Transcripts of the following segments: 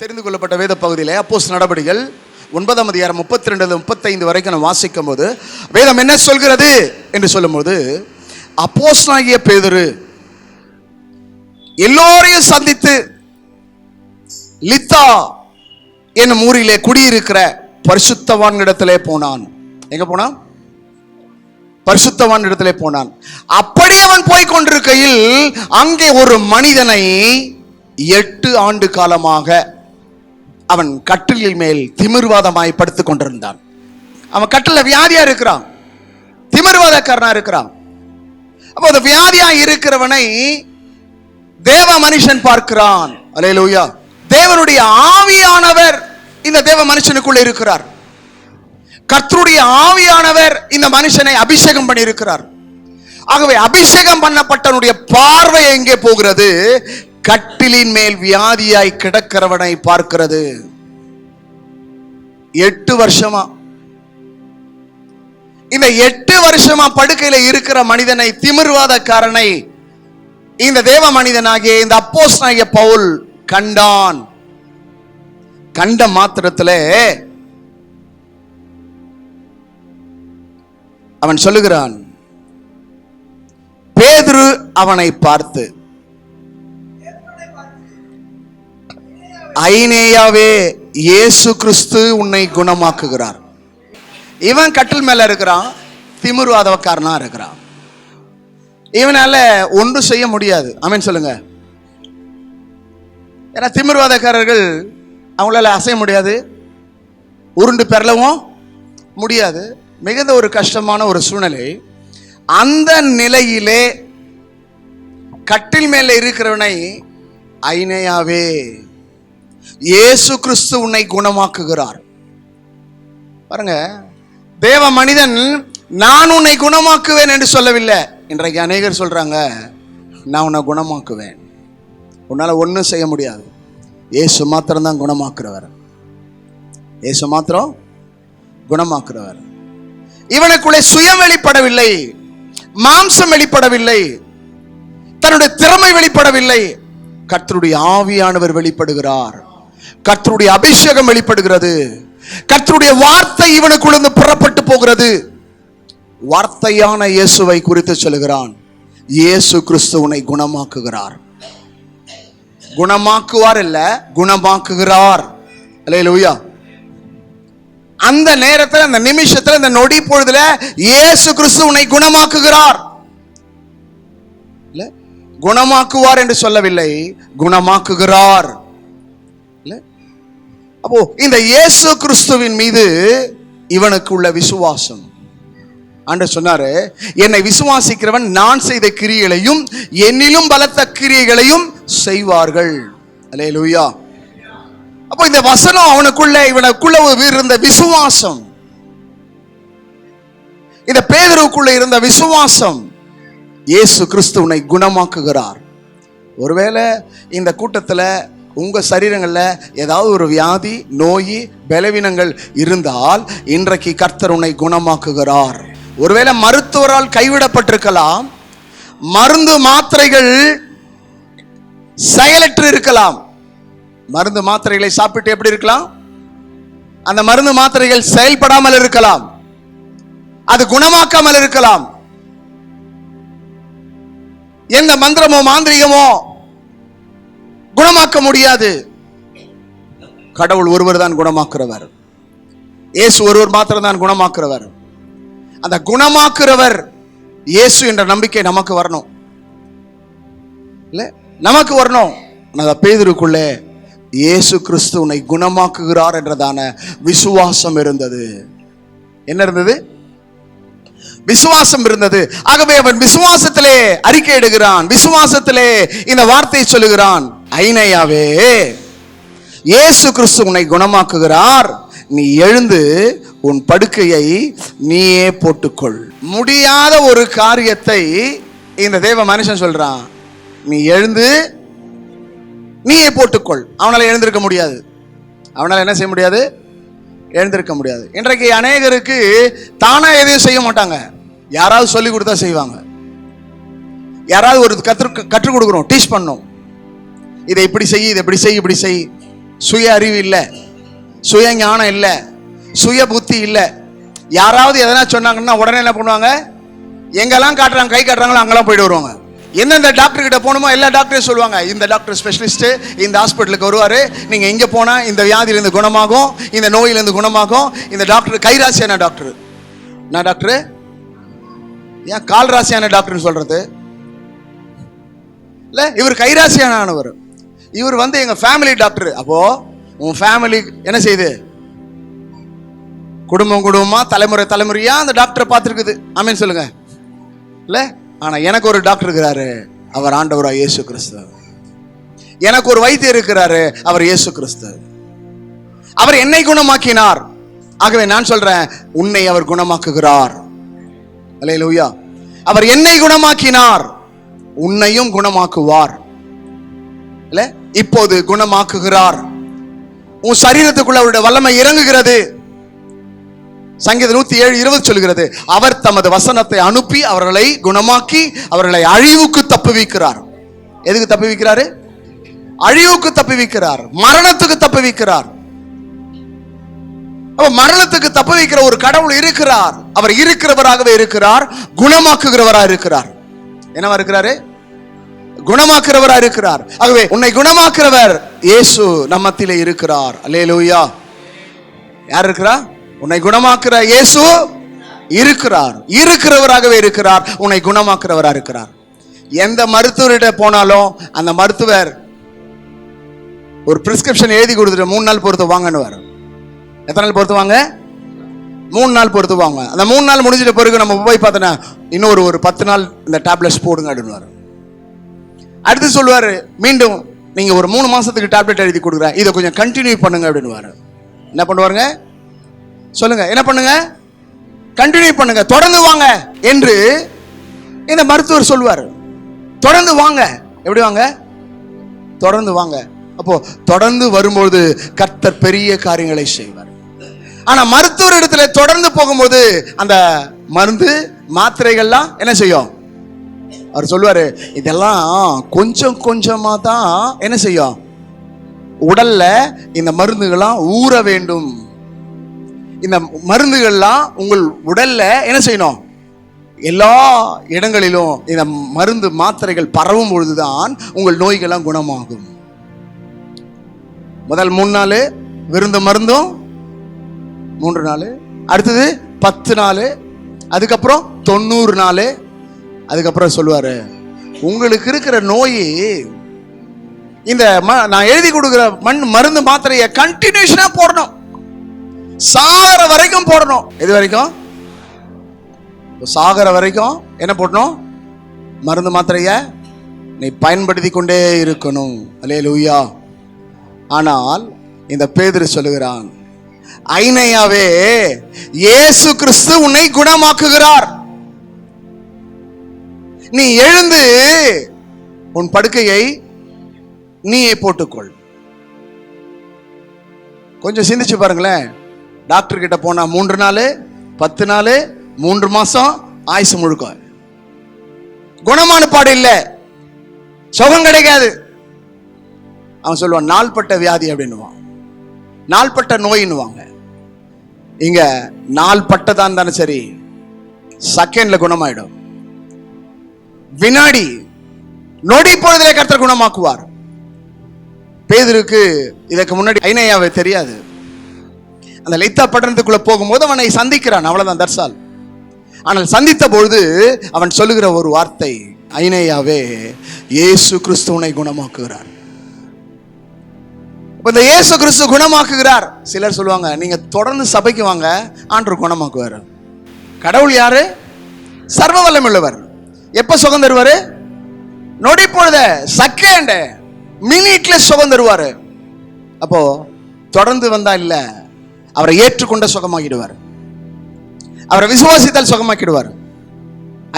தெரிந்து கொள்ளப்பட்ட வேத பகுதியில் அப்போஸ்தலர் நடபடிகள் 9ஆம் அதிகாரம் 32-35 வரைக்கும் நான் வாசிக்கும் போது வேதம் என்ன சொல்கிறது என்று சொல்லும்போது, அப்போஸ்தலனாகிய பேதுரு எல்லோரையும் சந்தித்து லித்தா என்னும் ஊரிலே குடியிருக்கிற பரிசுத்தவான்களிடத்திலே போனான். எங்க போனான்? பரிசுத்தவான் இடத்திலே போனான். அப்படி அவன் போய் கொண்டிருக்கையில் அங்கே ஒரு மனிதனை 8 ஆண்டு காலமாக அவன் கட்டிலில் மேல் திமிர்வாதமாய் படுத்துக் கொண்டிருந்தான். அவன் கட்டில வியாதியா இருக்கிறான், திமிர்வாதக்காரனா இருக்கிறான். அப்போ அந்த வியாதியா இருக்கிறவனை தேவ மனுஷன் பார்க்கிறான். அல்லேலூயா. தேவனுடைய ஆவியானவர் இந்த தேவ மனுஷனுக்குள்ள இருக்கிறார். கர்த்தருடைய ஆவியானவர் இந்த மனுஷனை அபிஷேகம் பண்ணி இருக்கிறார். ஆகவே அபிஷேகம் பண்ணப்பட்டவனுடைய பார்வை எங்கே போகிறது? கட்டிலின் மேல் வியாதியாய் கிடக்கிறவனை பார்க்கிறது. 8 வருஷமா இந்த 8 வருஷமா படுக்கையில இருக்கிற மனிதனை, திமிர்வாதக்காரனை இந்த தேவ மனிதனாகிய இந்த அப்போஸ்தலனாகிய பவுல் கண்டான். கண்ட மாத்திரத்திலே அவன் சொல்லுகிறான், பேதுரு அவனை பார்த்து, ஐனேயாவே, இயேசு கிறிஸ்து உன்னை குணமாக்குகிறார். இவன் கட்டில் மேல இருக்கிறான், திமிர்வாதக்காரனா இருக்கிறான். இவனால ஒன்று செய்ய முடியாது. ஆமென் சொல்லுங்க. ஏன்னா திமிர்வாதக்காரர்கள் அவங்களால அசைய முடியாது, உருண்டு பெறலவும் முடியாது. மிகுந்த ஒரு கஷ்டமான ஒரு சூழ்நிலை. அந்த நிலையிலே கட்டில் மேல இருக்கிறவனை, ஐனேயாவே, இயேசு கிறிஸ்து உன்னை குணமாக்குகிறார். பாருங்க, தேவ மனிதன் நான் உன்னை குணமாக்குவேன் என்று சொல்லவில்லை. இன்றைக்கு அநேகர் சொல்றாங்க, நான் உன்னை குணமாக்குவேன், உன்னால ஒன்றும் செய்ய முடியாது. இயேசு மாத்திரம் தான் குணமாக்குறவர். இயேசு மாத்திரம் குணமாக்குறவர். இவனுக்குள்ளே சுயம் வெளிப்படவில்லை, மாம்சம் வெளிப்படவில்லை, தன்னுடைய திறமை வெளிப்படவில்லை. கர்த்தருடைய ஆவியானவர் வெளிப்படுகிறார். கர்த்தருடைய அபிஷேகம் வெளிப்படுகிறது. கர்த்தருடைய வார்த்தை இவனுக்குள்ள புறப்பட்டு போகிறது. வார்த்தையான இயேசுவை குறித்து சொல்லுகிறான், இயேசு கிறிஸ்து உன்னை குணமாக்குகிறார். குணமாக்குவார் இல்ல, குணமாக்குகிறார். அல்லேலூயா. அந்த நேரத்தில், அந்த நிமிஷத்தில், அந்த நொடி பொழுதுல இயேசு கிறிஸ்து உன்னை குணமாக்குகிறார். இல்ல, குணமாக்குவார் என்று சொல்லவில்லை, குணமாக்குகிறார். இல்ல, அப்போ இந்த இயேசு கிறிஸ்துவின் மீது இவனுக்கு உள்ள விசுவாசம். ஆண்டவர் சொன்னாரு, என்னை விசுவாசிக்கிறவன் நான் செய்த கிரியைகளையும் என்னிலும் பலத்த கிரியைகளையும் செய்வார்கள். அல்லேலூயா. அப்போ இந்த வசனம் அவனுக்குள்ள, இவனுக்குள்ள இருந்த விசுவாசம், இந்த பேதுருவுக்குள்ள இருந்த விசுவாசம், இயேசு கிறிஸ்து உன்னை குணமாக்குகிறார். ஒருவேளை இந்த கூட்டத்தில் உங்க சரீரங்கள்ல ஏதாவது ஒரு வியாதி, நோய், பலவீனங்கள் இருந்தால் இன்றைக்கு கர்த்தர் உன்னை குணமாக்குகிறார். ஒருவேளை மருத்துவரால் கைவிடப்பட்டிருக்கலாம், மருந்து மாத்திரைகள் செயலற்று இருக்கலாம். மருந்து மாத்திரைகளை சாப்பிட்டு எப்படி இருக்கலாம்? அந்த மருந்து மாத்திரைகள் செயல்படாமல் இருக்கலாம், அது குணமாக்காமல் இருக்கலாம். எந்த மந்திரமோ மாந்திரிகமோ குணமாக்க முடியாது. கடவுள் ஒருவர் தான் குணமாக்குறவர். இயேசு ஒருவர் மாத்திரம் தான் குணமாக்குறவர். அந்த குணமாக்குறவர் இயேசு என்ற நம்பிக்கை நமக்கு வரணும். இல்ல, நமக்கு வரணும். அந்த பேதுருக்குள்ளே இயேசு கிறிஸ்து உன்னை குணமாக்குகிறார் என்றதான விசுவாசம் இருந்தது. என்ன இருந்தது? விசுவாசம் இருந்தது. ஆகவே அவன் விசுவாசத்திலே அறிக்கை இடுகிறான், விசுவாசத்திலே இந்த வார்த்தையை சொல்லுகிறான், ஐனேயாவே, இயேசு கிறிஸ்து உன்னை குணமாக்குகிறார், நீ எழுந்து உன் படுக்கையை நீயே போட்டுக்கொள். முடியாத ஒரு காரியத்தை இந்த தேவ மனுஷன் சொல்றான், நீ எழுந்து நீயே போட்டுக்கொள். அவனால எழுந்திருக்க முடியாது. அவனால என்ன செய்ய முடியாது? எழுந்திருக்க முடியாது. இன்றைக்கு அநேகருக்கு தானா எதையும் செய்ய மாட்டாங்க, யாராவது சொல்லி கொடுத்தா செய்வாங்க. யாராவது ஒரு கற்றுக் கொடுக்கணும், டீச் பண்ணணும், இதை இப்படி செய், இதை இப்படி செய், இப்படி செய். சுய அறிவு இல்லை, சுய ஞானம் இல்லை, சுய புத்தி இல்லை. யாராவது எதனா சொன்னாங்கன்னா உடனே என்ன பண்ணுவாங்க? எங்கெல்லாம் காட்டுறாங்க, கை காட்டுறாங்களோ அங்கெல்லாம் போயிட்டு வருவாங்க. எந்தெந்த டாக்டர் கிட்ட போகணுமோ எல்லா டாக்டரும் சொல்லுவாங்க, இந்த டாக்டர் ஸ்பெஷலிஸ்ட் இந்த ஹாஸ்பிட்டலுக்கு வருவாரு, நீங்க இங்க போனா இந்த வியாதியிலிருந்து குணமாகும், இந்த நோயிலிருந்து குணமாகும். இந்த டாக்டர் கைராசியான டாக்டர். நான் டாக்டர் ஏன் கால் ராசியான டாக்டர்னு சொல்றது இல்ல, இவர் கைராசியானவர். இவர் வந்து எங்க ஃபேமிலி டாக்டர். அப்போ உன் ஃபேமிலி என்ன செய்யுது? குடும்பம் குடும்பமா தலைமுறை தலைமுறையா அந்த டாக்டரை பார்த்துருக்குது. ஆமீன் சொல்லுங்க. இல்ல, ஆனா எனக்கு ஒரு டாக்டர் இருக்கிறாரு, அவர் ஆண்டவராய் இயேசு கிறிஸ்து. எனக்கு ஒரு வைத்தியர் இருக்கிறாரு, அவர் இயேசு கிறிஸ்து. அவர் என்னை குணமாக்கினார். ஆகவே நான் சொல்றேன், உன்னை அவர் குணமாக்குகிறார். அல்லேலூயா. அவர் என்னை குணமாக்கினார், உன்னையும் குணமாக்குவார். இல்ல, இப்போது குணமாக்குகிறார். உன் சரீரத்துக்குள்ள அவருடைய வல்லமை இறங்குகிறது. சங்கீதம் 107:20 சொல்கிறது, அவர் தமது வசனத்தை அனுப்பி அவர்களை குணமாக்கி அவர்களை அழிவுக்கு தப்புவிக்கிறார். எதுக்கு தப்புவிக்கிறாரு? அழிவுக்கு தப்புவிக்கிறார், மரணத்துக்கு தப்புவிக்கிறார். மரணத்துக்கு தப்புவிக்கிற ஒரு கடவுள் இருக்கிறார். அவர் இருக்கிறவராகவே இருக்கிறார், குணமாக்குகிறவராக இருக்கிறார். என்னவா இருக்கிறாரு? குணமாக்குறவரா இருக்கிறார். ஆகவே உன்னை குணமாக்குறவர் இயேசு நம்மத்திலே இருக்கிறார். அல்லேலூயா. யார் இருக்கிறா? உன்னை குணமாக்குற இயேசு இருக்கிறார், இருக்கிறவராகவே இருக்கிறார், உன்னை குணமாக்குறவரா இருக்கிறார். எந்த மருத்துவர்கிட்ட போனாலும் அந்த மருத்துவர் ஒரு பிரிஸ்கிரிப்ஷன் எழுதி கொடுத்துட்டு 3 நாள் பொறுத்து வாங்கன்னு வரும். எத்தனை நாள் பொறுத்து வாங்க? 3 நாள் பொறுத்து வாங்க. அந்த 3 நாள் முடிஞ்சிட்ட பிறகு நம்ம போய் பார்த்தோன்னா இன்னொரு 10 நாள் இந்த டேப்லெட்ஸ் போடுங்க அப்படின்னு வரும். அடுத்து சொல்லுவாரு, மீண்டும் நீங்க ஒரு 3 மாசத்துக்கு டேப்லெட் எழுதி கொடுக்குறேன், இதை கொஞ்சம் கண்டினியூ பண்ணுங்க அப்படின்னு வரும். என்ன பண்ணுவாருங்க? சொல்லுங்க, என்ன பண்ணுங்க? கண்டினியூ பண்ணுங்க, தொடர்ந்து வாங்க என்று இந்த மருத்துவர் சொல்லுவார். தொடர்ந்து வாங்க. எப்படி வாங்க? தொடர்ந்து வாங்க. அப்போ தொடர்ந்து வரும்போது கர்த்தர் பெரிய காரியங்களை செய்வார். ஆனா மருத்துவர் இடத்துல தொடர்ந்து போகும்போது அந்த மருந்து மாத்திரைகள்லாம் என்ன செய்யும்? அவர் சொல்லுவாரு, இதெல்லாம் கொஞ்சம் கொஞ்சமா தான் என்ன செய்யும்? உடல்ல இந்த மருந்துகள்லாம் ஊற வேண்டும். இந்த மருந்துகள்லாம் உங்கள் உடல்ல என்ன செய்யணும்? எல்லா இடங்களிலும் இந்த மருந்து மாத்திரைகள் பரவும் பொழுதுதான் உங்கள் நோய்கள்லாம் குணமாகும். முதல் 3 நாள் விருந்த மருந்தும் 3 நாள், அடுத்தது 10 நாள், அதுக்கப்புறம் 90 நாள். அதுக்கப்புறம் சொல்லுவாரு, உங்களுக்கு இருக்கிற நோய் இந்த நான் எழுதி கொடுக்கிற மருந்து மாத்திரையை கண்டினியூஷனா போடணும், சாகர வரைக்கும் போடணும். எது வரைக்கும்? சாகர வரைக்கும் என்ன போடணும்? மருந்து மாத்திரைய நீ பயன்படுத்தி கொண்டே இருக்கணும். அல்லேலூயா. ஆனால் இந்த பேதுரு சொல்லுகிறான், ஐனையாவே இயேசு கிறிஸ்து உன்னை குணமாக்குகிறார். நீ எழுந்து உன் படுக்கையை நீயே போட்டுக்கொள். கொஞ்சம் சிந்திச்சு பாருங்களேன். டாக்டர் கிட்ட போனா 3 நாள், 10 நாள், 3 மாசம், ஆயுசு முழுக்க குணமான பாடு இல்லை, சுகம் கிடைக்காது. அவன் சொல்லுவான் நாள்பட்ட வியாதி அப்படின்னுவான், நாள்பட்ட நோயின்னுவாங்க. இங்க நாள்பட்டதான் தானே சரி, செகண்ட்ல குணமாயிடும். வினாடி நொடி பொழுதிலே கர்த்தர் குணமாக்குவார். பேதுருக்கு இதற்கு முன்னாடி ஐனையாவை தெரியாது. அந்த லித்தா பட்டணத்துக்குள்ள போகும்போது அவனை சந்திக்கிறான், அவ்வளவுதான், தர்சால். ஆனால் சந்தித்த பொழுது அவன் சொல்லுகிற ஒரு வார்த்தை, ஐனையாவே இயேசு கிறிஸ்துவை குணமாக்குகிறார். இந்த இயேசு கிறிஸ்து குணமாக்குகிறார். சிலர் சொல்லுவாங்க, நீங்க தொடர்ந்து சபைக்கு வாங்க, ஆண்டவர் குணமாக்குவார். கடவுள் யாரு? சர்வ வல்லமையுள்ளவர். எப்ப சுகம் தருவாரு? நொடி பொழுத, செகண்ட், மினிட்ல சுகம் தருவாரு. அப்போ தொடர்ந்து வந்தா இல்ல, அவரை ஏற்றுக்கொண்ட சுகமாக்கிடுவார், அவரை விசுவாசித்தால் சுகமாக்கிடுவார்.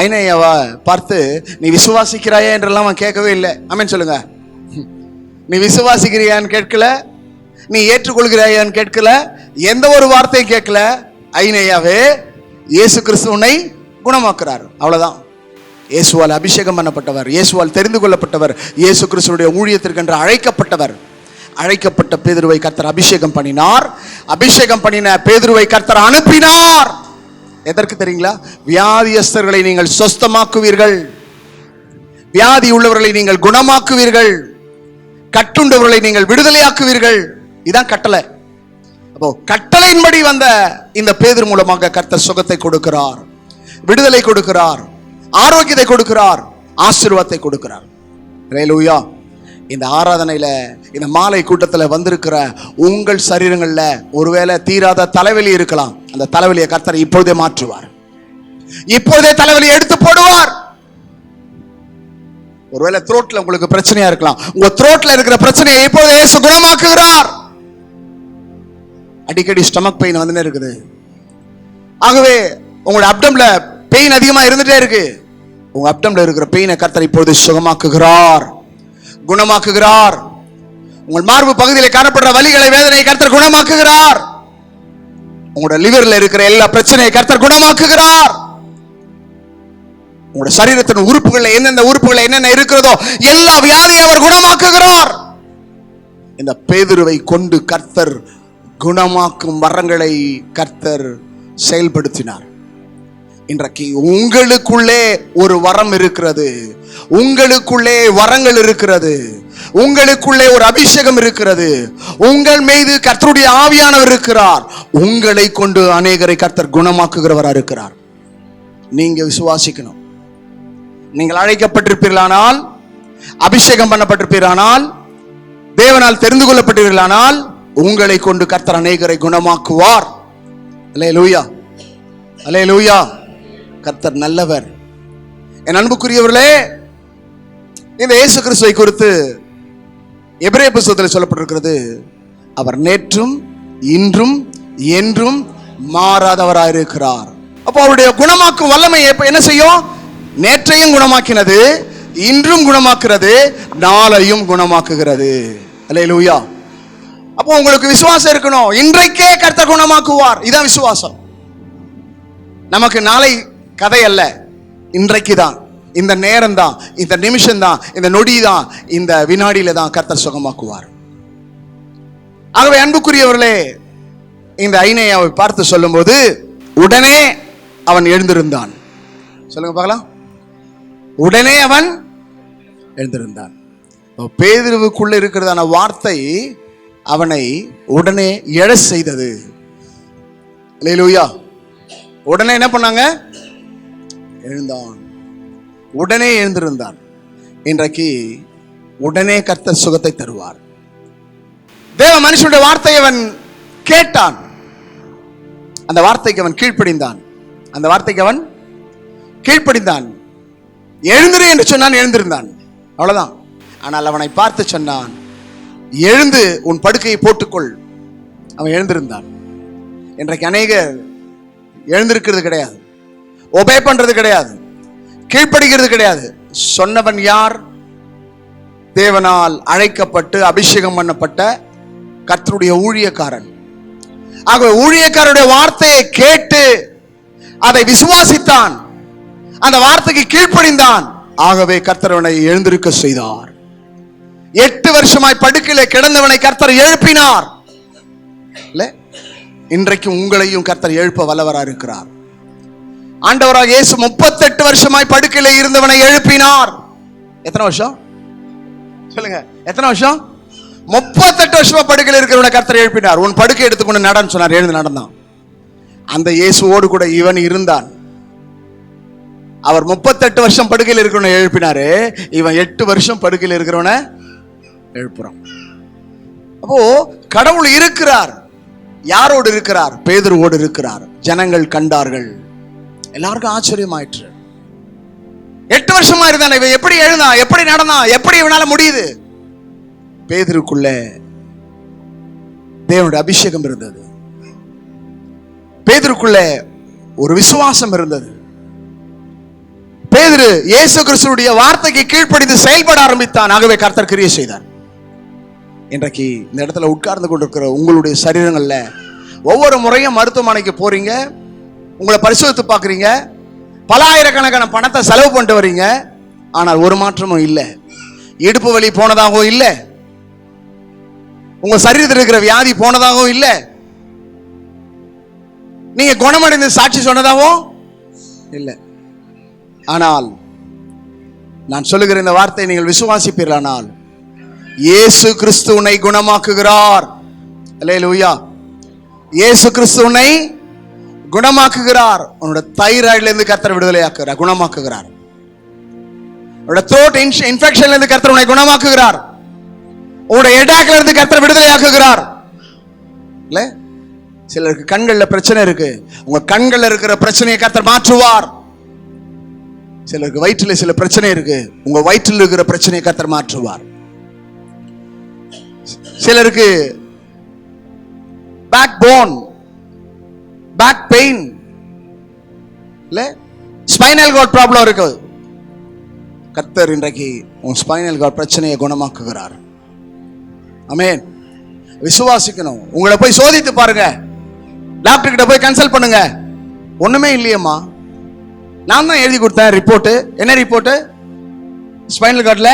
ஐனையாவா பார்த்து நீ விசுவாசிக்கிறாயா என்றெல்லாம் அவன் கேட்கவே இல்லை. ஆமென் சொல்லுங்க. நீ விசுவாசிக்கிறியான்னு கேட்கல, நீ ஏற்றுக்கொள்கிறாயான்னு கேட்கல, எந்த ஒரு வார்த்தையும் கேட்கல. ஐனையாவே இயேசு கிறிஸ்து உன்னை குணமாக்குறார், அவ்வளவுதான். இயேசுவால் அபிஷேகம் பண்ணப்பட்டவர், இயேசுவால் தெரிந்து கொள்ளப்பட்டவர், இயேசு கிறிஸ்துடைய ஊழியத்திற்கு என்று அழைக்கப்பட்டவர். அழைக்கப்பட்ட பேதுருவை கர்த்தர் அபிஷேகம் பண்ணினார். அபிஷேகம் பண்ணின பேதுருவை கர்த்தர் அனுப்பினார். எதற்கு தெரியுங்களா? வியாதியஸ்தர்களை நீங்கள் சொஸ்தமாக்குவீர்கள், வியாதி உள்ளவர்களை நீங்கள் குணமாக்குவீர்கள், கட்டுண்டவர்களை நீங்கள் விடுதலையாக்குவீர்கள். இதான் கட்டளை. அப்போ கட்டளையின்படி வந்த இந்த பேதுரு மூலமாக கர்த்தர் சுகத்தை கொடுக்கிறார், விடுதலை கொடுக்கிறார், ஆரோக்கியத்தை கொடுக்கிறார், ஆசீர்வாதத்தை கொடுக்கிறார். ஹல்லேலூயா. இந்த ஆராதனையில, இந்த மாலை கூட்டத்தில் வந்திருக்கிற உங்கள் சரீரங்கள்ல ஒருவேளை தீராத தலைவலி இருக்கலாம். அந்த தலைவலியை கர்த்தர் இப்பொழுதே மாற்றுவார், இப்பொழுதே தலைவலியை எடுத்து போடுவார். ஒருவேளை த்ரோட்ல உங்களுக்கு பிரச்சனையா இருக்கலாம். உங்க த்ரோட்ல இருக்கிற பிரச்சனையை இப்பொழுது இயேசு குணமாக்குகிறார். அடிக்கடி ஸ்டமக் பெயின் வந்துட்டே இருக்குது. ஆகவே உங்களோட அப்டம்ல பெயின் அதிகமா இருந்துட்டே இருக்கு. உங்க அப்டம்ல இருக்கிற பெயினை கர்த்தர் இப்பொழுது சுகமாக்குகிறார், குணமாக்குகிறார். உங்கள் மார்பு பகுதியில் காணப்படுற வலிகளை, வேதனை கர்த்தர் குணமாக்குகிறார். உங்களோட லிவர்ல இருக்கிற எல்லா பிரச்சனையை கர்த்தர் குணமாக்குகிறார். உங்களோட சரீரத்தின் உறுப்புகள் எந்தெந்த உறுப்புகள் என்னென்ன இருக்கிறதோ எல்லா வியாதியை அவர் குணமாக்குகிறார். இந்த பேதுருவை கொண்டு கர்த்தர் குணமாக்கும் வரங்களை கர்த்தர் செயல்படுத்தினார். இன்றைக்கு உங்களுக்குள்ளே ஒரு வரம் இருக்கிறது, உங்களுக்குள்ளே வரங்கள் இருக்கிறது, உங்களுக்குள்ளே ஒரு அபிஷேகம் இருக்கிறது, உங்கள் மீது கர்த்தருடைய ஆவியானவர் இருக்கிறார். உங்களை கொண்டு அநேகரை கர்த்தர் குணமாக்குகிறவரா இருக்கிறார். நீங்க விசுவாசிக்கணும். நீங்கள் அழைக்கப்பட்டிருப்பீர்களானால், அபிஷேகம் பண்ணப்பட்டிருப்பீர்களானால், தேவனால் தெரிந்து கொள்ளப்பட்டீர்களானால் உங்களை கொண்டு கர்த்தர் அநேகரை குணமாக்குவார். அல்லேலூயா, அல்லேலூயா. கர்த்தர் நல்லவர். என் அன்புக்குரியவர்களே, இந்த இயேசு கிறிஸ்துவை குறித்து எபிரேய புத்தகத்தில் சொல்லப்பட்டிருக்கிறது, அவர் நேற்றும் இன்றும் என்றும் மாறாதவராயிருக்கிறார். அப்போ அவருடைய குணமாக்கும் வல்லமை என்ன செய்யும்? நேற்றையும் குணமாக்கினது, இன்றும் குணமாக்குறது, நாளையும் குணமாக்குகிறது. அல்லேலூயா. அப்போ உங்களுக்கு விசுவாசம் இருக்கணும். இன்றைக்கே கர்த்தர் குணமாக்குவார். இதான் விசுவாசம். நமக்கு நாளை கதை அல்ல, இன்றைக்கு தான், இந்த நேரம் தான், இந்த நிமிஷம் தான், இந்த நொடி தான், இந்த வினாடியில தான் கர்த்தர் சுகமாக்குவார். ஆகவே அன்புக்குரியவர்களே, இந்த ஐனேயாவை பார்த்து சொல்லும்போது உடனே அவன் எழுந்திருந்தான். சொல்லுங்க பார்க்கலாம். உடனே அவன் எழுந்திருந்தான். பேதுருவுக்குள்ள இருக்கிறதான வார்த்தை அவனை உடனே எழ செய்தது. அல்லேலூயா. உடனே என்ன பண்ணாங்க? எழுந்தான். உடனே எழுந்திருந்தான். இன்றைக்கு உடனே கர்த்தர் சுகத்தை தருவார். தேவ மனுஷனுடைய வார்த்தையை அவன் கேட்டான், அந்த வார்த்தைக்கு அவன் கீழ்ப்படிந்தான், அந்த வார்த்தைக்கு அவன் கீழ்ப்படிந்தான். எழுந்திரு என்று சொன்னான், எழுந்திருந்தான், அவ்வளவுதான். ஆனால் அவனை பார்த்து சொன்னான், எழுந்து உன் படுக்கையை போட்டுக்கொள். அவன் எழுந்திருந்தான். இன்றைக்கு அநேகர் எழுந்திருக்கிறது கிடையாது, ஒபே பண்றது கிடையாது, கீழ்ப்படுகிறது கிடையாது. சொன்னவன் யார்? தேவனால் அழைக்கப்பட்டு அபிஷேகம் பண்ணப்பட்ட கர்த்தருடைய ஊழியக்காரன். ஆக ஊழியக்காரருடைய வார்த்தையை கேட்டு அதை விசுவாசித்தான், அந்த வார்த்தைக்கு கீழ்ப்படிந்தான். ஆகவே கர்த்தரவனை எழுந்திருக்க செய்தார். 8 வருஷமாய் படுக்கையிலே கிடந்தவனை கர்த்தர் எழுப்பினார். இன்றைக்கு உங்களையும் கர்த்தர் எழுப்ப வல்லவரா இருக்கிறார். ஆண்டவராக இயேசு 38 வருஷமாய் படுக்கையிலே இருந்தவனை எழுப்பினார். எத்தனை வருஷம் சொல்லுங்க? எத்தனை வருஷம்? 38 வருஷமா படுக்கையில் இருக்கிறவனை கர்த்தர் எழுப்பினார். உன் படுக்கை எடுத்துக்கொண்டு நடன்னு சொன்னார், எழுந்து நடந்தான். அந்த இயேசுவோடு கூட இவன் இருந்தான். அவர் 38 வருஷம் படுக்கையில் இருக்கிறவனை எழுப்பினாரு, இவன் 8 வருஷம் படுக்கையில் இருக்கிறவனை எழுப்புறான். அப்போ கடவுள் இருக்கிறார். யாரோடு இருக்கிறார்? பேதுருவோடு இருக்கிறார். ஜனங்கள் கண்டார்கள், எல்லாருக்கும் ஆச்சரியமாயிற்று. 8 வருஷமா இருந்தான், இவன் எப்படி எழுந்தான், எப்படி நடந்தான், எப்படி இவனால முடியுது? பேதுருக்குள்ள தேவனுடைய அபிஷேகம் இருந்தது, பேதுருக்குள்ள ஒரு விசுவாசம் இருந்தது. பேதுரு இயேசு கிறிஸ்துவுடைய வார்த்தைக்கு கீழ்ப்படிந்து செயல்பட ஆரம்பித்தான். ஆகவே கர்த்தர் கிரியை செய்தார். இன்றைக்கு இந்த இடத்துல உட்கார்ந்து கொண்டிருக்கிற உங்களுடைய சரீரங்கள்ல ஒவ்வொரு முறையும் மருத்துவமனைக்கு போறீங்க, உங்களை பரிசோதித்து பார்க்குறீங்க, பல ஆயிரக்கணக்கான பணத்தை செலவு பண்ணிட்டு வரீங்க, ஆனால் ஒரு மாற்றமும் இல்லை. இடுப்பு வலி போனதாகவும் இல்லை, உங்க சரீரத்தில் இருக்கிற வியாதி போனதாகவும் இல்லை, நீங்க குணமடைந்து சாட்சி சொன்னதாகவும் இல்லை. ஆனால் நான் சொல்லுகிற இந்த வார்த்தையை நீங்கள் விசுவாசிப்பீர்களானால் இயேசு கிறிஸ்து உன்னை குணமாக்குகிறார். அல்லேலூயா. இயேசு கிறிஸ்து உன்னை குணமாக்குகிறார். உன்னோட தைராய்டுல இருந்து கர்த்தர் விடுதலையாக்குகிறார், குணமாக்குகிறார். உன்னோட த்ரோட் இன்ஃபெக்ஷன்ல இருந்து கர்த்தர் உன்னை குணமாக்குகிறார். உன்னோட ஹெடேக்ல இருந்து கர்த்தர் விடுதலையாக்குகிறார். இல்ல, சிலருக்கு கண்கள்ல பிரச்சனை இருக்கு, உங்க கண்கள்ல இருக்கிற பிரச்சனையை கர்த்தர் மாற்றுவார். சிலருக்கு வயிற்றுல சில பிரச்சனை இருக்கு, உங்க வயிற்றில் இருக்கிற பிரச்சனையை கர்த்தர் மாற்றுவார். சிலருக்கு பேக் போன், பேக் பெயின், இல்ல ஸ்பைனல் கார்ட் ப்ராப்ளம் இருக்கு, கர்த்தர் இன்றைக்கு உன் ஸ்பைனல் கார்ட் பிரச்சனையை குணமாக்குகிறார். ஆமென். விசுவாசிக்கணும். உங்களை போய் சோதித்து பாருங்க, டாக்டர் கிட்ட போய் கன்சல்ட் பண்ணுங்க. ஒண்ணுமே இல்லையம்மா, நான் தான் எழுதி கொடுத்தேன் ரிப்போர்ட். என்ன ரிப்போர்ட்? ஸ்பைனல் கார்ட்ல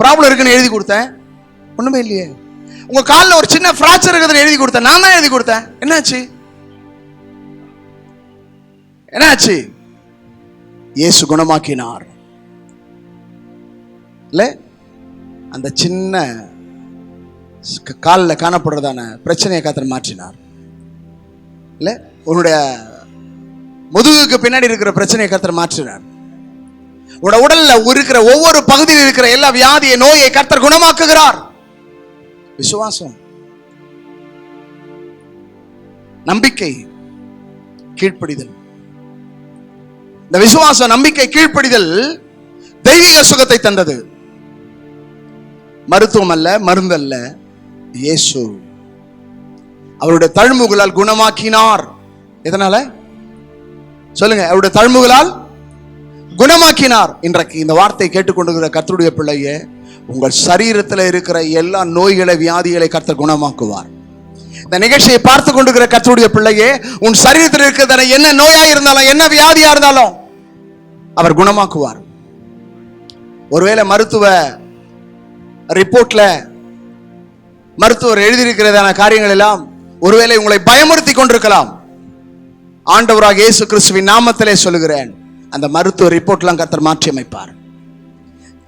ப்ராப்ளம் இருக்குன்னு எழுதி கொடுத்தேன், ஒண்ணுமே இல்லையே. உங்க காலில் ஒரு சின்ன ஃப்ராக்சர் இருக்குதுன்னு எழுதி கொடுத்தேன், நான் தான் எழுதி கொடுத்தேன், என்னாச்சு? என்னாச்சு? இயேசு குணமாக்கினார். இல்ல, அந்த சின்ன காலில் காணப்படுறதான பிரச்சனையை கர்த்தர் மாற்றினார். இல்ல, உன்னுடைய முதுகுக்கு பின்னாடி இருக்கிற பிரச்சனையை கர்த்தர் மாற்றினார். உன்னோட உடல்ல இருக்கிற ஒவ்வொரு பகுதியில் இருக்கிற எல்லா வியாதியை, நோயை கர்த்தர் குணமாக்குகிறார். விசுவாசம், நம்பிக்கை, கீழ்ப்படிதல். இந்த விசுவாசம், நம்பிக்கை, கீழ்ப்படிதல் தெய்வீக சுகத்தை தந்தது. மருத்துவம் அல்ல, மருந்து அல்ல, இயேசு அவருடைய தழும்புகளால் குணமாக்கினார். எதனால சொல்லுங்க? அவருடைய தழும்புகளால் குணமாக்கினார். இன்றைக்கு இந்த வார்த்தை கேட்டுக்கொண்டிருக்கிற கர்த்தருடைய பிள்ளையே, உங்கள் சரீரத்தில் இருக்கிற எல்லா நோய்களை, வியாதிகளை கர்த்தர் குணமாக்குவார். இந்த நிகழ்ச்சியை பார்த்து கொண்டிருக்கிற கர்த்தருடைய பிள்ளையே, உன் சரீரத்தில் இருக்கிற என்ன நோயா இருந்தாலும், என்ன வியாதியா இருந்தாலும் அவர் குணமாக்குவார். ஒருவேளை மருத்துவ ரிப்போர்ட்ல மருத்துவர் எழுதியிருக்கிறதான காரியங்கள் எல்லாம் ஒருவேளை உங்களை பயமுறுத்தி கொண்டிருக்கலாம். ஆண்டவராக இயேசு கிறிஸ்துவின் நாமத்திலே சொல்லுகிறேன், அந்த மருத்துவ ரிப்போர்ட்லாம் கர்த்தர் மாற்றி அமைப்பார்.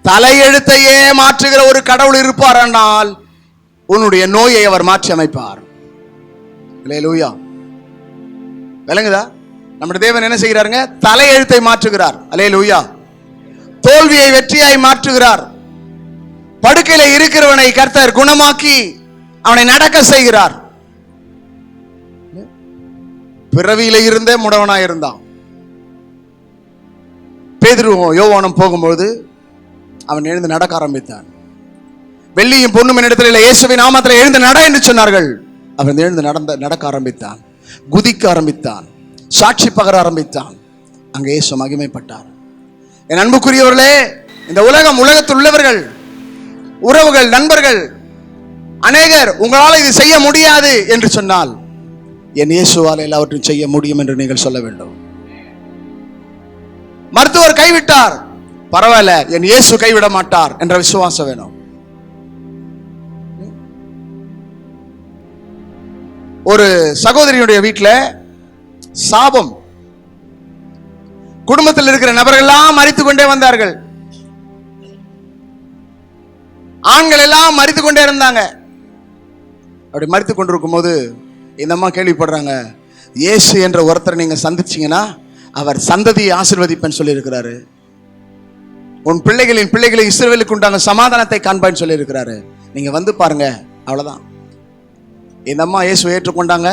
தலையெழுத்தையே மாற்றுகிற ஒரு கடவுள் இருப்பார் என்றால் உன்னுடைய நோயை அவர் மாற்றி அமைப்பார். அல்லேலூயா. விளங்குதா? நம்முடைய தேவன் என்ன செய்கிறாருங்க? தலையெழுத்தை மாற்றுகிறார். அல்லேலூயா. தோல்வியை வெற்றியாய் மாற்றுகிறார். படுக்கையில இருக்கிறவனை கர்த்தர் குணமாக்கி அவனை நடக்க செய்கிறார். பிறவியில இருந்தே முடவனாய் இருந்தான். பேதுருவும் யோவானும் போகும்போது அவன் எழுந்து நடக்க ஆரம்பித்தான். வெள்ளியும் பொன்னும் இடத்துல இயேசுவின் நாமத்தில் எழுந்து நட என்று சொன்னார்கள். அவன் எழுந்து நடக்க ஆரம்பித்தான், குதிக்க ஆரம்பித்தான், சாட்சி பகர ஆரம்பித்தான். அங்கே இயேசு மகிமைப்பட்டார். என் அன்புக்குரியவர்களே, இந்த உலகத்தில் உள்ளவர்கள், உறவுகள், நண்பர்கள் அநேகர் உங்களால் இது செய்ய முடியாது என்று சொன்னால், என் இயேசுவால் எல்லாவற்றையும் செய்ய முடியும் என்று நீங்கள் சொல்ல வேண்டும். மருத்துவர் கைவிட்டார், பரவாயில்ல, என் இயேசு கைவிட மாட்டார் என்ற விசுவாசம் வேணும். ஒரு சகோதரியுடைய வீட்டில் சாபம், குடும்பத்தில் இருக்கிற நபர்கள் எல்லாம் மரித்துக் கொண்டே வந்தார்கள். ஆண்கள் எல்லாம் மரித்துக் கொண்டே இருந்தாங்க. அப்படி மரித்துக் கொண்டிருக்கும் போது இந்த அம்மா கேள்விப்படுறாங்க, இயேசு என்ற ஒருத்தரை நீங்க சந்திச்சீங்கன்னா அவர் சந்ததியை ஆசீர்வதிப்பேன்னு சொல்லி இருக்கிறாரு. உன் பிள்ளைகளின் பிள்ளைகளை இஸ்ரவேலுக்கு உண்டான சமாதானத்தை காண்பான்னு சொல்லி இருக்கிறாரு. நீங்க வந்து பாருங்க. அவ்வளவுதான். இந்த அம்மா இயேசு ஏற்றுக்கொண்டாங்க,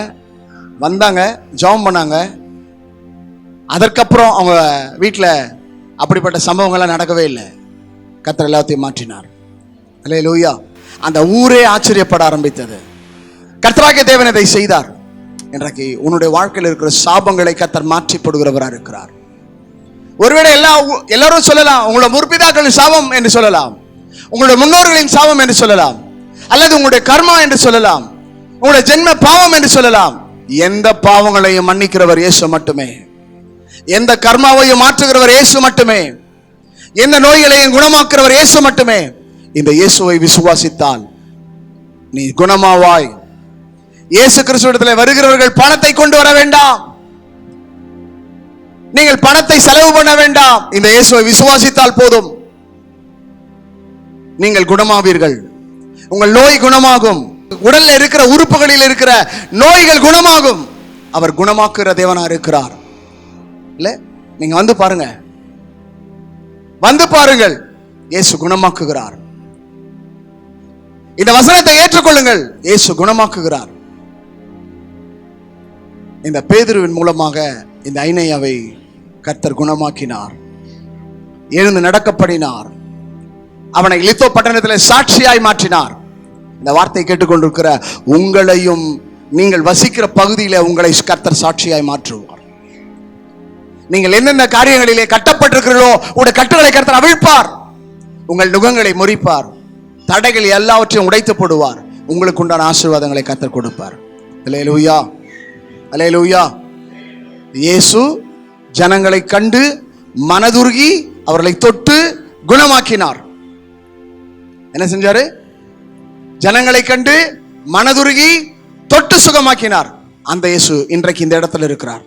வந்தாங்க, ஜெபம் பண்ணாங்க. அதற்கப்புறம் அவங்க வீட்டில் அப்படிப்பட்ட சம்பவங்கள்லாம் நடக்கவே இல்லை. கர்த்தர் எல்லாத்தையும் மாற்றினார். அல்லேலூயா. அந்த ஊரே ஆச்சரியப்பட ஆரம்பித்தது. கர்த்தராகிய தேவன் இதை செய்தார். இன்றைக்கு உன்னுடைய வாழ்க்கையில் இருக்கிற சாபங்களை கர்த்தர் மாற்றி போடுகிறவராக இருக்கிறார். ஒருவேளை எல்லாரும் சொல்லலாம், உங்களோட முற்பிதாக்களின் சாபம் என்று சொல்லலாம், உங்களுடைய முன்னோர்களின் சாபம் என்று சொல்லலாம், அல்லது உங்களுடைய கர்மா என்று சொல்லலாம், உங்களுடைய ஜென்ம பாவம் என்று சொல்லலாம். எந்த பாவங்களையும் மன்னிக்கிறவர் இயேசு மட்டுமே. எந்த கர்மாவையும் மாற்றுகிறவர் இயேசு மட்டுமே. எந்த நோய்களையும் குணமாக்குறவர் இயேசு மட்டுமே. இந்த இயேசுவை விசுவாசித்தால் நீ குணமாவாய். இயேசு கிறிஸ்துவிடத்தில் வருகிறவர்கள் பணத்தை கொண்டு வர வேண்டாம், நீங்கள் பணத்தை செலவு பண்ண வேண்டாம். இந்த இயேசுவை விசுவாசித்தால் போதும், நீங்கள் குணமாவீர்கள். உங்கள் நோய் குணமாகும். உடல்ல இருக்கிற உறுப்புகளில் இருக்கிற நோய்கள் குணமாகும். அவர் குணமாக்குற தேவனா இருக்கிறார். இல்ல, நீங்க வந்து பாருங்க, வந்து பாருங்கள், இயேசு குணமாக்குகிறார். இந்த வசனத்தை ஏற்றுக்கொள்ளுங்கள், இயேசு குணமாக்குகிறார். இந்த பேதுருவின் மூலமாக இந்த ஐனேயாவை கர்த்தர் குணமாக்கினார், எழுந்து நடக்கப்படினார், அவனை லித்தோ பட்டணத்தில் சாட்சியாய் மாற்றினார். இந்த வார்த்தை கேட்டுக்கொண்டிருக்கிற உங்களையும், நீங்கள் வசிக்கிற பகுதியில உங்களை கர்த்தர் சாட்சியாய் மாற்றுவார். நீங்கள் எந்தெந்த காரியங்களிலே கட்டப்பட்டிருக்கிறீர்களோ உங்களுடைய கட்டுகளை கர்த்தர் அவிழ்ப்பார், உங்கள் நுகங்களை முறிப்பார், தடைகள் எல்லாவற்றையும் உடைத்து போடுவார், உங்களுக்கு உண்டான ஆசீர்வாதங்களை கர்த்தர் கொடுப்பார். அல்லேலூயா, அல்லேலூயா. இயேசு ஜனங்களை கண்டு மனதுருகி அவர்களை தொட்டு குணமாக்கினார். என்ன செஞ்சாரு? ஜனங்களை கண்டு மனதுருகி தொட்டு சுகமாக்கினார். அந்த இயேசு இன்றைக்கு இந்த இடத்துல இருக்கிறார்,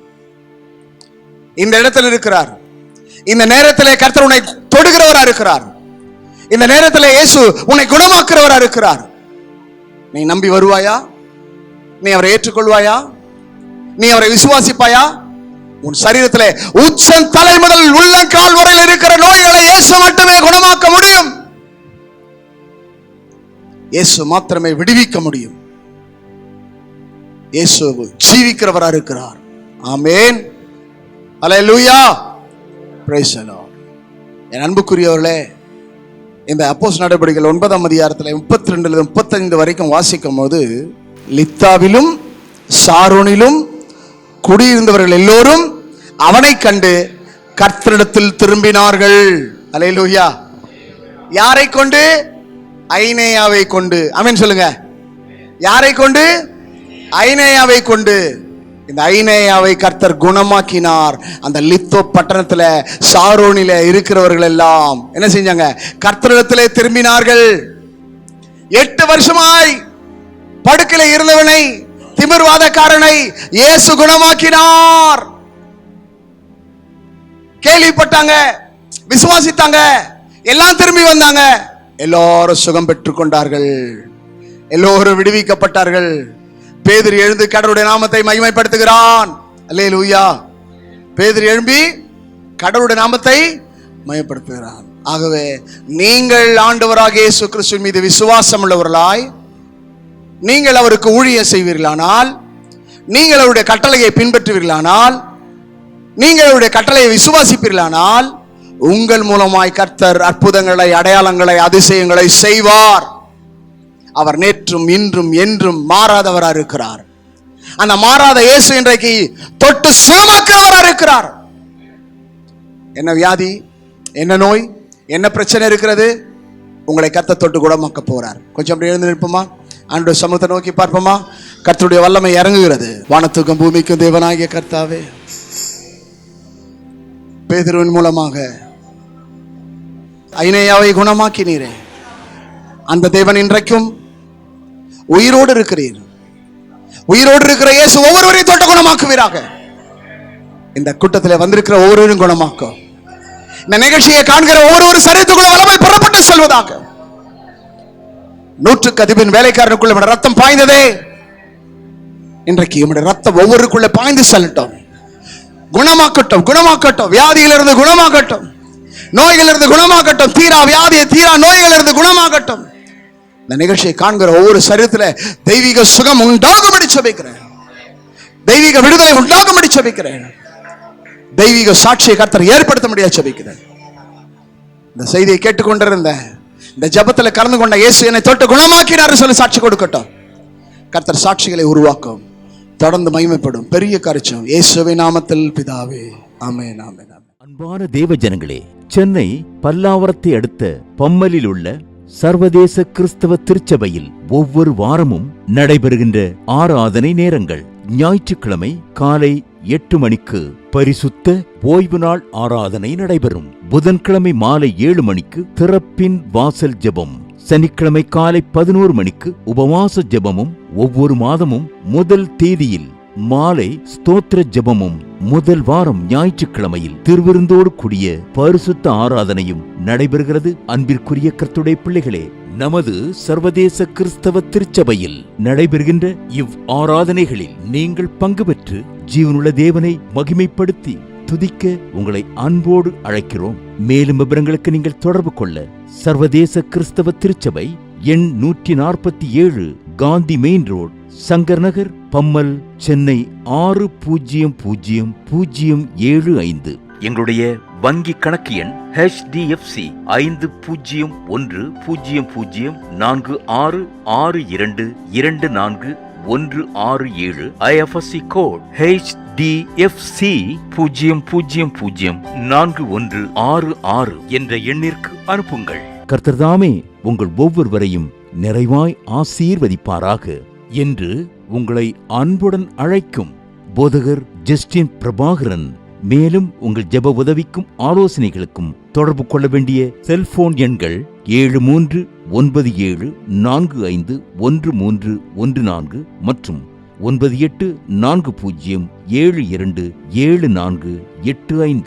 இந்த இடத்துல இருக்கிறார். இந்த நேரத்திலே கர்த்தர் உன்னை தொடுகிறவரா இருக்கிறார். இந்த நேரத்திலே இயேசு உன்னை குணமாக்குறவரா இருக்கிறார். நீ நம்பி வருவாயா? நீ அவரை ஏற்றுக்கொள்வாயா? நீ அவரை விசுவாசிப்பாயா? உன் சரீரத்திலே உச்சம் தலை முதல் உள்ளங்கால் வரையில் இருக்கிற நோய்களை இயேசு மட்டுமே குணமாக்க முடியும். இயேசு மாத்திரமே விடுவிக்க முடியும். இயேசு ஜீவிக்கிறவரா இருக்கிறார். ஆமென், அல்லேலூயா, பிரைஸ் தி லார்ட். என் அன்புக்குரியவர்களே, இந்த அப்போஸ்தலர் நடபடிகள் 9ஆம் அதிகாரத்தில் 32 35 வரைக்கும் வாசிக்கும் போது, லித்தாவிலும் சாரோனிலும் குடியிருந்தவர்கள் எல்லோரும் அவனை கண்டு கர்த்தரிடத்தில் திரும்பினார்கள். அல்லேலூயா. யாரை கொண்டு? ஐனேயாவை கொண்டு. ஆமென் சொல்லுங்க. யாரை கொண்டு? ஐனேயாவை கொண்டு. இந்த ஐனேயாவை கர்த்தர் குணமாக்கினார். அந்த லித்தோ பட்டணத்துல சாரோனில இருக்கிறவர்கள் எல்லாம் என்ன செஞ்சாங்க? கர்த்தரிடத்திலே திரும்பினார்கள். 8 வருஷமாய் படுக்கையில இருந்தவனை, திமிர்வாதக்காரனை இயேசு குணமாக்கினார். கேள்விப்பட்டாங்க, விசுவாசித்தாங்க, எல்லாம் திரும்பி வந்தாங்க. எல்லாரும் சுகம் பெற்றுக் கொண்டார்கள், எல்லோரும் விடுவிக்கப்பட்டார்கள். பேதுரு எழுந்து கடவுளுடைய நாமத்தை மகிமைப்படுத்துகிறான். அல்லேலூயா. பேதுரு எழும்பி கடவுளுடைய நாமத்தை மகிமைப்படுத்துகிறான். ஆகவே நீங்கள் ஆண்டவராகிய இயேசு கிறிஸ்துவின் மீது விசுவாசம் உள்ளவர்களாய் நீங்கள் அவருக்கு ஊழியம் செய்வீர்களானால், நீங்கள் அவருடைய கட்டளையை பின்பற்றுவீர்களானால், நீங்கள் அவருடைய கட்டளையை விசுவாசிப்பீர்களானால், உங்கள் மூலமாய் கர்த்தர் அற்புதங்களை, அடையாளங்களை, அதிசயங்களை செய்வார். அவர் நேற்றும் இன்றும் என்றும் மாறாதவராக இருக்கிறார். அந்த மாறாத இயேசு இன்றைக்கு தொட்டு சுகமாக்குறவராக இருக்கிறார். என்ன வியாதி, என்ன நோய், என்ன பிரச்சனை இருக்கிறது, உங்களை கர்த்தர் தொட்டு குணமாக்க போறார். கொஞ்சம் அப்படி எழுந்து நிற்போமா? ஆண்டவருடைய சமூகத்தை நோக்கி பார்ப்போமா? கர்த்தருடைய வல்லமை இறங்குகிறது. வானத்துக்கும் பூமிக்கும் தேவனாகிய கர்த்தாவே, பேதுருவின் மூலமாக ஐனேயாவை குணமாக்கினீரே, அந்த தேவன் இன்றைக்கும் உயிரோடு இருக்கிறீர். உயிரோடு இருக்கிற இயேசு ஒவ்வொருவரையும் தொட்டு குணமாக்குவீராக. இந்த கூட்டத்தில் வந்திருக்கிற ஒவ்வொருவரும் குணமாக்கும். இந்த நிகழ்ச்சியை காண்கிற ஒவ்வொரு சரீரத்துக்குள்ள வல்லமை புறப்பட்டு செல்வதாக. 100க்கு அதிபன் வேலைக்காரனுக்குள்ள ரத்தம் பாய்ந்ததே, இன்றைக்கு நம்முடைய ரத்தம் ஒவ்வொருக்குள்ள பாய்ந்து செல்லட்டும். குணமாக்கட்டும், குணமாக்கட்டும். வியாதியிலிருந்து குணமாக்கட்டும், நோய்களிலிருந்து குணமாக்கட்டும். தீரா வியாதியை, தீரா நோய்களிலிருந்து குணமாக்கட்டும். இந்த நிகழ்ச்சியை காண்கிற ஒவ்வொரு சரீரத்தில் தெய்வீக சுகம் உண்டாகும்படி ஜெபிக்கிறேன். தெய்வீக விடுதலை உண்டாகும்படி ஜெபிக்கிறேன். தெய்வீக சாட்சியை கர்த்தர் ஏற்படுத்த முடியாது ஜெபிக்கிறேன். இந்த செய்தியை கேட்டுக்கொண்டிருந்த, இந்த ஜெபத்தில் கலந்து கொண்ட இயேசு என்னை தொட்டு குணமாக்கினார் சொல்லி சாட்சி கொடுக்கட்டும். கர்த்தர் சாட்சிகளை உருவாக்கும், தொடர்ந்து மகிமைப்படும். பெரிய காரியம் இயேசுவின் நாமத்தில் பிதாவே, ஆமென், ஆமென். அன்பான தேவ ஜனங்களே, சென்னை பல்லாவரத்தை அடுத்த பம்மலில் உள்ள சர்வதேச கிறிஸ்தவ திருச்சபையில் ஒவ்வொரு வாரமும் நடைபெறுகின்ற ஆராதனை நேரங்கள்: ஞாயிற்றுக்கிழமை காலை 8 மணிக்கு பரிசுத்த ஓய்வு நாள் ஆராதனை நடைபெறும். புதன்கிழமை மாலை 7 மணிக்கு திறப்பின் வாசல் ஜெபம். சனிக்கிழமை காலை 11 மணிக்கு உபவாச ஜெபமும், ஒவ்வொரு மாதமும் முதல் தேதியில் மாலை ஸ்தோத்திர ஜெபமும், முதல் வாரம் ஞாயிற்றுக்கிழமையில் திருவிருந்தோடு கூடிய பரிசுத்த ஆராதனையும் நடைபெறுகிறது. அன்பிற்குரிய கர்த்தருடைய பிள்ளைகளே, நமது சர்வதேச கிறிஸ்தவ திருச்சபையில் நடைபெறுகின்ற இவ் ஆராதனைகளில் நீங்கள் பங்கு பெற்று ஜீவனுள்ள தேவனை மகிமைப்படுத்தி துதிக்க உங்களை அன்போடு அழைக்கிறோம். மேலும் விவரங்களுக்கு நீங்கள் தொடர்பு கொள்ள சர்வதேச கிறிஸ்தவ திருச்சபை எண் 147, காந்தி மெயின் ரோட், சங்கர் நகர், பம்மல், சென்னை 600075. எங்களுடைய வங்கி கணக்கு எண் HDFC 504662241667. IFSC கோட் HDFC 00041166 என்ற எண்ணிற்கு அனுப்புங்கள். கர்த்தர்தாமே உங்கள் ஒவ்வொருவரையும் நிறைவாய் ஆசீர்வதிப்பாராக என்று உங்களை அன்புடன் அழைக்கும் போதகர் ஜஸ்டின் பிரபாகரன். மேலும் உங்கள் ஜெப உதவிக்கும் ஆலோசனைகளுக்கும் தொடர்பு கொள்ள வேண்டிய செல்போன் எண்கள் 7394541314 மற்றும் 9840727485.